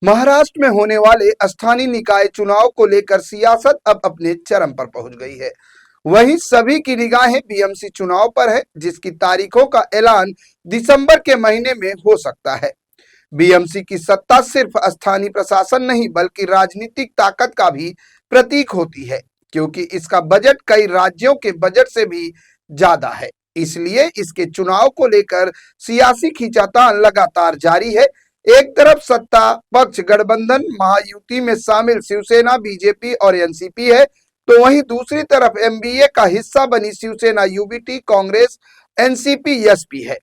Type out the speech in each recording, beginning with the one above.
महाराष्ट्र में होने वाले स्थानीय निकाय चुनाव को लेकर सियासत अब अपने चरम पर पहुंच गई है। वहीं सभी की निगाहें बीएमसी चुनाव पर है, जिसकी तारीखों का ऐलान दिसंबर के महीने में हो सकता है। बीएमसी की सत्ता सिर्फ स्थानीय प्रशासन नहीं बल्कि राजनीतिक ताकत का भी प्रतीक होती है, क्योंकि इसका बजट कई राज्यों के बजट से भी ज्यादा है। इसलिए इसके चुनाव को लेकर सियासी खींचातान लगातार जारी है। एक तरफ सत्ता पक्ष गठबंधन महायुति में शामिल शिवसेना, बीजेपी और एनसीपी है, तो वहीं दूसरी तरफ एमबीए का हिस्सा बनी Shiv Sena, UBT, Congress, NCP, SP है।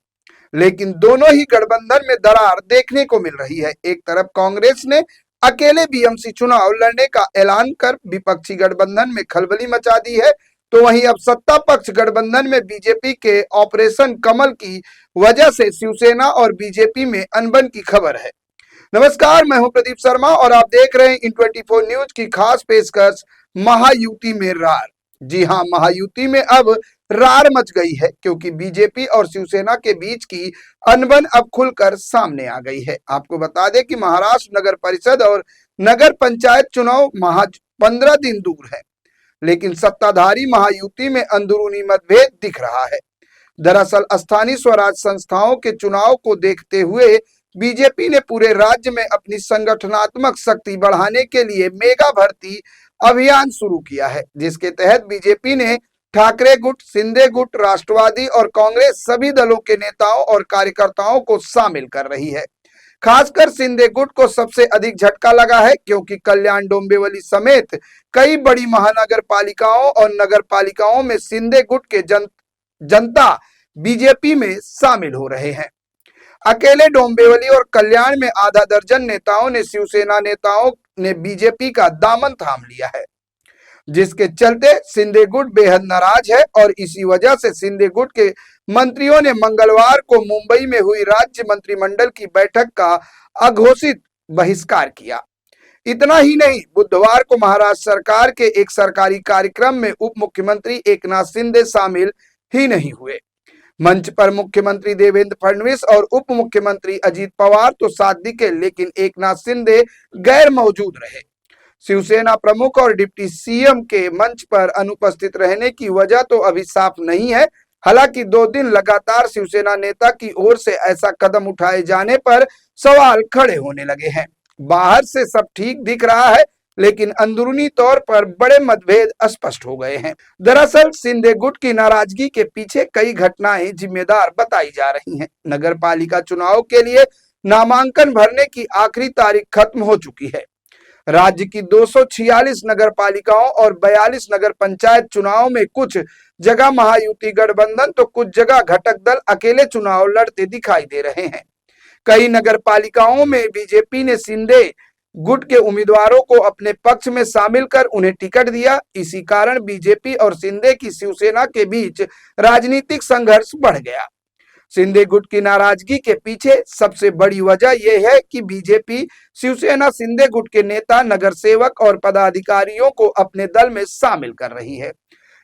लेकिन दोनों ही गठबंधन में दरार देखने को मिल रही है। एक तरफ कांग्रेस ने अकेले बीएमसी चुनाव लड़ने का ऐलान कर विपक्षी गठबंधन में खलबली मचा दी है, तो वहीं अब सत्ता पक्ष गठबंधन में बीजेपी के ऑपरेशन कमल की वजह से शिवसेना और बीजेपी में अनबन की खबर है। नमस्कार, मैं हूं प्रदीप शर्मा और आप देख रहे हैं इन 24 न्यूज की खास पेशकश महायुति में रार। जी हां, महायुति में अब रार मच गई है, क्योंकि बीजेपी और शिवसेना के बीच की अनबन अब खुलकर सामने आ गई है। आपको बता दें कि महाराष्ट्र नगर परिषद और नगर पंचायत चुनाव महज 15 दिन दूर है, लेकिन सत्ताधारी महायुति में अंदरूनी मतभेद दिख रहा है। दरअसल स्थानीय स्वराज संस्थाओं के चुनाव को देखते हुए बीजेपी ने पूरे राज्य में अपनी संगठनात्मक शक्ति बढ़ाने के लिए मेगा भर्ती अभियान शुरू किया है, जिसके तहत बीजेपी ने ठाकरे गुट, शिंदे गुट, राष्ट्रवादी और कांग्रेस सभी दलों के नेताओं और कार्यकर्ताओं को शामिल कर रही है। खासकर शिंदे गुट को सबसे अधिक झटका लगा है, क्योंकि कल्याण, डोंबिवली समेत कई बड़ी महानगर पालिकाओं और नगर पालिकाओं में शिंदे गुट के जनता बीजेपी में शामिल हो रहे हैं। अकेले डोंबिवली और कल्याण में आधा दर्जन नेताओं ने शिवसेना नेताओं ने बीजेपी का दामन थाम लिया है, जिसके चलते शिंदे गुट बेहद नाराज है और इसी वजह से शिंदे गुट के मंत्रियों ने मंगलवार को मुंबई में हुई राज्य मंत्रिमंडल की बैठक का अघोषित बहिष्कार किया। इतना ही नहीं, बुधवार को महाराष्ट्र सरकार के एक सरकारी कार्यक्रम में उप मुख्यमंत्री एकनाथ शिंदे शामिल ही नहीं हुए। मंच पर मुख्यमंत्री देवेंद्र फडणवीस और उप मुख्यमंत्री अजित पवार तो साथ दिखे, लेकिन एकनाथ शिंदे गैर मौजूद रहे। शिवसेना प्रमुख और डिप्टी सीएम के मंच पर अनुपस्थित रहने की वजह तो अभी साफ नहीं है। हालांकि 2 दिन लगातार शिवसेना नेता की ओर से ऐसा कदम उठाए जाने पर सवाल खड़े होने लगे हैं। बाहर से सब ठीक दिख रहा है, लेकिन अंदरूनी तौर पर बड़े मतभेद स्पष्ट हो गए हैं। दरअसल शिंदे गुट की नाराजगी के पीछे कई घटनाएं जिम्मेदार बताई जा रही हैं। नगर पालिका चुनाव के लिए नामांकन भरने की आखिरी तारीख खत्म हो चुकी है। राज्य की 246 नगर पालिकाओं और 42 नगर पंचायत चुनाव में कुछ जगह महायुति गठबंधन तो कुछ जगह घटक दल अकेले चुनाव लड़ते दिखाई दे रहे हैं। कई नगर पालिकाओं में बीजेपी ने शिंदे गुट के उम्मीदवारों को अपने पक्ष में शामिल कर उन्हें टिकट दिया। इसी कारण बीजेपी और शिंदे की शिवसेना के बीच राजनीतिक संघर्ष बढ़ गया। शिंदे गुट की नाराजगी के पीछे सबसे बड़ी वजह यह है कि बीजेपी शिवसेना शिंदे गुट के नेता, नगर सेवक और पदाधिकारियों को अपने दल में शामिल कर रही है।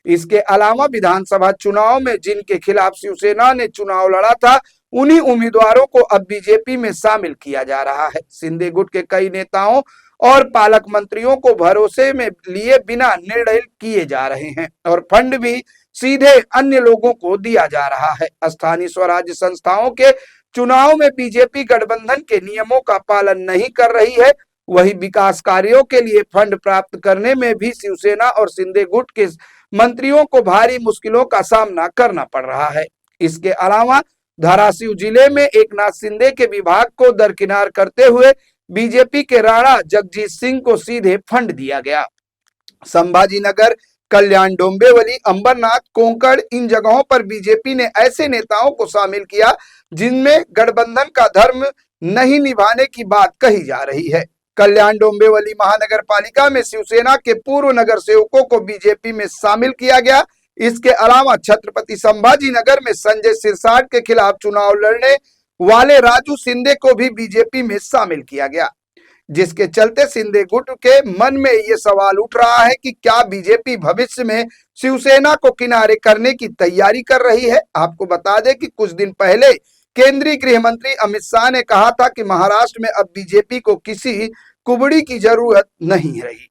इसके अलावा विधानसभा चुनाव में जिनके खिलाफ शिवसेना ने चुनाव लड़ा था, उन्हीं उम्मीदवारों को अब बीजेपी में शामिल किया जा रहा है। शिंदे गुट के कई नेताओं और पालक मंत्रियों को भरोसे में लिए बिना निर्णय किए जा रहे हैं और फंड भी सीधे अन्य लोगों को दिया जा रहा है। स्थानीय स्वराज्य संस्थाओं के चुनाव में बीजेपी गठबंधन के नियमों का पालन नहीं कर रही है। वही विकास कार्यों के लिए फंड प्राप्त करने में भी शिवसेना और शिंदे गुट के मंत्रियों को भारी मुश्किलों का सामना करना पड़ रहा है। इसके अलावा धाराशिव जिले में एकनाथ शिंदे के विभाग को दरकिनार करते हुए बीजेपी के राणा जगजीत सिंह को सीधे फंड दिया गया। संभाजीनगर, कल्याण, डोंबिवली, अंबरनाथ, कोंकण, इन जगहों पर बीजेपी ने ऐसे नेताओं को शामिल किया जिनमें गठबंधन का धर्म नहीं निभाने की बात कही जा रही है। कल्याण डोंबिवली महानगर पालिका में शिवसेना के पूर्व नगर सेवकों को बीजेपी में शामिल किया गया। इसके अलावा छत्रपति संभाजीनगर में संजय सिरसाट के खिलाफ चुनाव लड़ने वाले राजू शिंदे को भी बीजेपी में शामिल किया गया, जिसके चलते शिंदे गुट के मन में ये सवाल उठ रहा है कि क्या बीजेपी भविष्य में शिवसेना को किनारे करने की तैयारी कर रही है। आपको बता दें कि कुछ दिन पहले केंद्रीय गृह मंत्री अमित शाह ने कहा था कि महाराष्ट्र में अब बीजेपी को किसी कुबड़ी की जरूरत नहीं रही।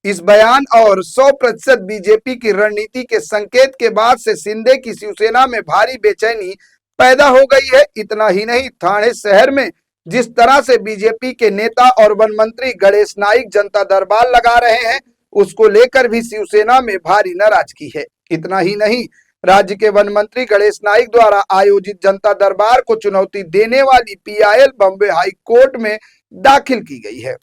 इस बयान और 100% बीजेपी की रणनीति के संकेत के बाद से शिंदे की शिवसेना में भारी बेचैनी पैदा हो गई है। इतना ही नहीं, ठाणे शहर में जिस तरह से बीजेपी के नेता और वन मंत्री गणेश नाइक जनता दरबार लगा रहे हैं, उसको लेकर भी शिवसेना में भारी नाराजगी है। इतना ही नहीं, राज्य के वन मंत्री गणेश नाइक द्वारा आयोजित जनता दरबार को चुनौती देने वाली पीआईएल बॉम्बे हाई कोर्ट में दाखिल की गई है,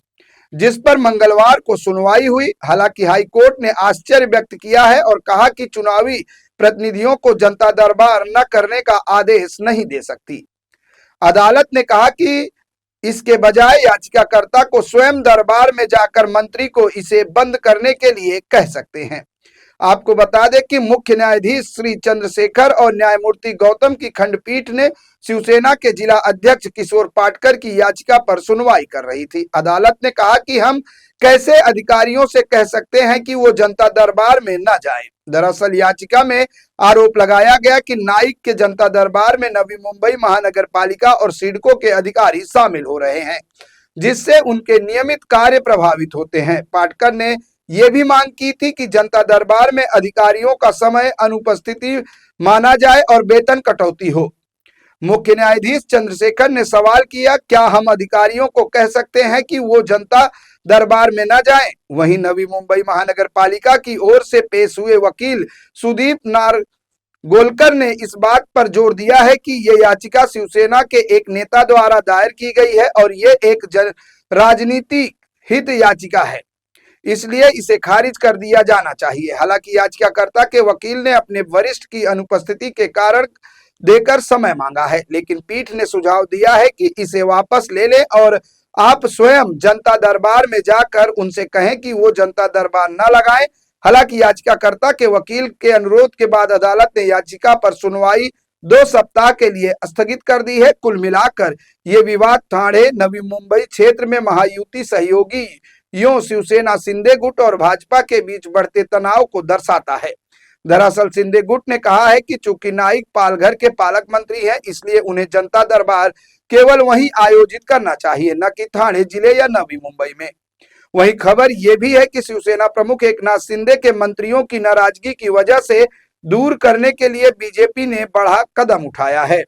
जिस पर मंगलवार को सुनवाई हुई। हालांकि हाई कोर्ट ने आश्चर्य व्यक्त किया है और कहा कि चुनावी प्रतिनिधियों को जनता दरबार न करने का आदेश नहीं दे सकती। अदालत ने कहा कि इसके बजाय याचिकाकर्ता को स्वयं दरबार में जाकर मंत्री को इसे बंद करने के लिए कह सकते हैं। आपको बता दें कि मुख्य न्यायाधीश श्री चंद्रशेखर और न्यायमूर्ति गौतम की खंडपीठ ने शिवसेना के जिला अध्यक्ष किशोर पाटकर की याचिका पर सुनवाई कर रही थी। अदालत ने कहा कि हम कैसे अधिकारियों से कह सकते हैं कि वो जनता दरबार में न जाएं। दरअसल याचिका में आरोप लगाया गया कि नाइक के जनता दरबार में नवी मुंबई महानगर पालिका और सिडको के अधिकारी शामिल हो रहे हैं, जिससे उनके नियमित कार्य प्रभावित होते हैं। पाटकर ने ये भी मांग की थी कि जनता दरबार में अधिकारियों का समय अनुपस्थिति माना जाए और वेतन कटौती हो। मुख्य न्यायाधीश चंद्रशेखर ने सवाल किया, क्या हम अधिकारियों को कह सकते हैं कि वो जनता दरबार में न जाएं? वहीं नवी मुंबई महानगर पालिका की ओर से पेश हुए वकील सुदीप नारगोलकर ने इस बात पर जोर दिया है कि ये याचिका शिवसेना के एक नेता द्वारा दायर की गई है और ये एक राजनीतिक हित याचिका है, इसलिए इसे खारिज कर दिया जाना चाहिए। हालांकि याचिकाकर्ता के वकील ने अपने वरिष्ठ की अनुपस्थिति के कारण देकर समय मांगा है, लेकिन पीठ ने सुझाव दिया है कि इसे वापस ले लें और आप स्वयं जनता दरबार में जाकर उनसे कहें कि वो जनता दरबार न लगाएं। हालांकि याचिकाकर्ता के वकील के अनुरोध के बाद अदालत ने याचिका पर सुनवाई 2 सप्ताह के लिए स्थगित कर दी है। कुल मिलाकर ये विवाद ठाणे नवी मुंबई क्षेत्र में महायुति सहयोगी शिवसेना शिंदे गुट और भाजपा के बीच बढ़ते तनाव को दर्शाता है। दरअसल शिंदे गुट ने कहा है कि चूंकि नाइक पालघर के पालक मंत्री हैं, इसलिए उन्हें जनता दरबार केवल वहीं आयोजित करना चाहिए, न कि ठाणे जिले या नवी मुंबई में। वहीं खबर यह भी है कि शिवसेना प्रमुख एकनाथ शिंदे के मंत्रियों की नाराजगी की वजह से दूर करने के लिए बीजेपी ने बड़ा कदम उठाया है।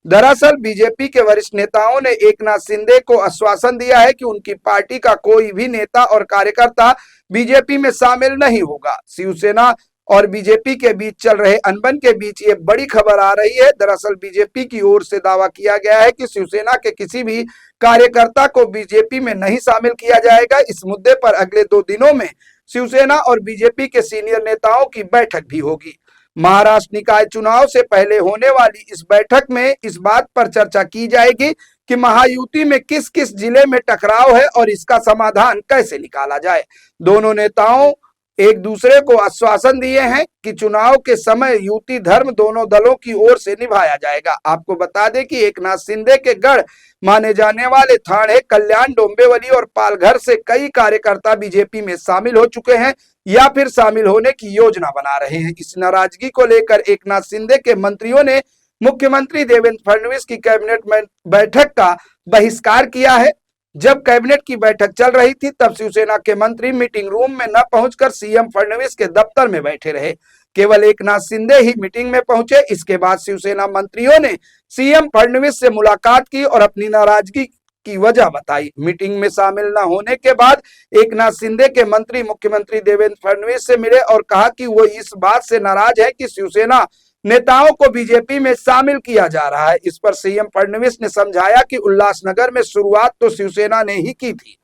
दरअसल बीजेपी के वरिष्ठ नेताओं ने एकनाथ शिंदे को आश्वासन दिया है कि उनकी पार्टी का कोई भी नेता और कार्यकर्ता बीजेपी में शामिल नहीं होगा। शिवसेना और बीजेपी के बीच चल रहे अनबन के बीच ये बड़ी खबर आ रही है। दरअसल बीजेपी की ओर से दावा किया गया है कि शिवसेना के किसी भी कार्यकर्ता को बीजेपी में नहीं शामिल किया जाएगा। इस मुद्दे पर अगले 2 दिनों में शिवसेना और बीजेपी के सीनियर नेताओं की बैठक भी होगी। महाराष्ट्र निकाय चुनाव से पहले होने वाली इस बैठक में इस बात पर चर्चा की जाएगी कि महायुति में किस किस जिले में टकराव है और इसका समाधान कैसे निकाला जाए। दोनों नेताओं एक दूसरे को आश्वासन दिए हैं कि चुनाव के समय युति धर्म दोनों दलों की ओर से निभाया जाएगा। आपको बता दें कि एकनाथ शिंदे के गढ़ माने जाने वाले ठाणे, कल्याण, डोंबिवली और पालघर से कई कार्यकर्ता बीजेपी में शामिल हो चुके हैं या फिर शामिल होने की योजना बना रहे हैं। इस नाराजगी को लेकर एकनाथ शिंदे के मंत्रियों ने मुख्यमंत्री देवेंद्र फडणवीस की कैबिनेट बैठक का बहिष्कार किया है। जब कैबिनेट की बैठक चल रही थी तब शिवसेना के मंत्री मीटिंग रूम में न पहुंचकर सीएम फडणवीस के दफ्तर में बैठे रहे। केवल एकनाथ शिंदे ही मीटिंग में पहुंचे। इसके बाद शिवसेना मंत्रियों ने सीएम फडणवीस से मुलाकात की और अपनी नाराजगी की वजह बताई। मीटिंग में शामिल न होने के बाद एकनाथ शिंदे के मंत्री मुख्यमंत्री देवेंद्र फडणवीस से मिले और कहा कि वो इस बात से नाराज है कि शिवसेना नेताओं को बीजेपी में शामिल किया जा रहा है। इस पर सीएम फडणवीस ने समझाया कि उल्लासनगर में शुरुआत तो शिवसेना ने ही की थी।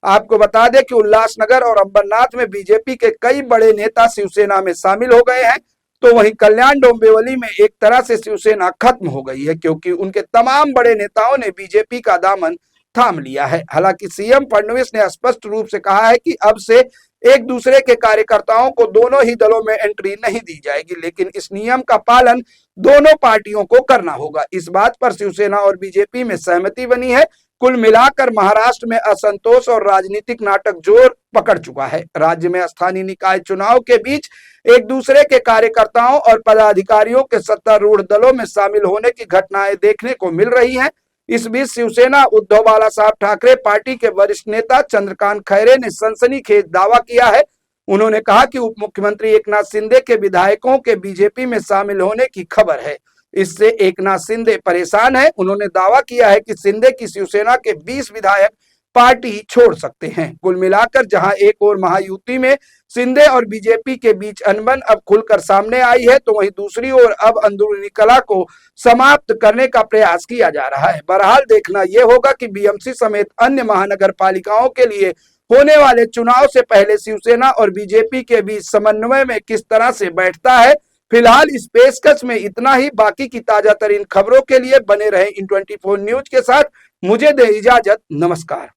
आपको बता दें कि उल्लासनगर और अंबरनाथ में बीजेपी के कई बड़े नेता शिवसेना में शामिल हो गए हैं, तो वहीं कल्याण डोंबिवली में एक तरह से शिवसेना खत्म हो गई है, क्योंकि उनके तमाम बड़े नेताओं ने बीजेपी का दामन थाम लिया है। हालांकि सीएम फडणवीस ने स्पष्ट रूप से कहा है कि अब से एक दूसरे के कार्यकर्ताओं को दोनों ही दलों में एंट्री नहीं दी जाएगी, लेकिन इस नियम का पालन दोनों पार्टियों को करना होगा। इस बात पर शिवसेना और बीजेपी में सहमति बनी है। कुल मिलाकर महाराष्ट्र में असंतोष और राजनीतिक नाटक जोर पकड़ चुका है। राज्य में स्थानीय निकाय चुनाव के बीच एक दूसरे के कार्यकर्ताओं और पदाधिकारियों के सत्तारूढ़ दलों में शामिल होने की घटनाएं देखने को मिल रही हैं। इस बीच शिवसेना उद्धव बाला साहब ठाकरे पार्टी के वरिष्ठ नेता चंद्रकांत खैरे ने सनसनीखेज दावा किया है। उन्होंने कहा कि उप मुख्यमंत्री एकनाथ शिंदे के विधायकों के बीजेपी में शामिल होने की खबर है। इससे एकनाथ शिंदे परेशान है। उन्होंने दावा किया है कि शिंदे की शिवसेना के 20 विधायक पार्टी छोड़ सकते हैं। कुल मिलाकर जहां एक और महायुति में शिंदे और बीजेपी के बीच अनबन अब खुलकर सामने आई है, तो वहीं दूसरी ओर अब अंदरूनी कलह को समाप्त करने का प्रयास किया जा रहा है। बहरहाल देखना यह होगा कि बीएमसी समेत अन्य महानगर पालिकाओं के लिए होने वाले चुनाव से पहले शिवसेना और बीजेपी के बीच समन्वय में किस तरह से बैठता है। फिलहाल इस पेशकश में इतना ही। बाकी की ताजा तरीन खबरों के लिए बने रहे इन 24 न्यूज के साथ। मुझे दे इजाजत। नमस्कार।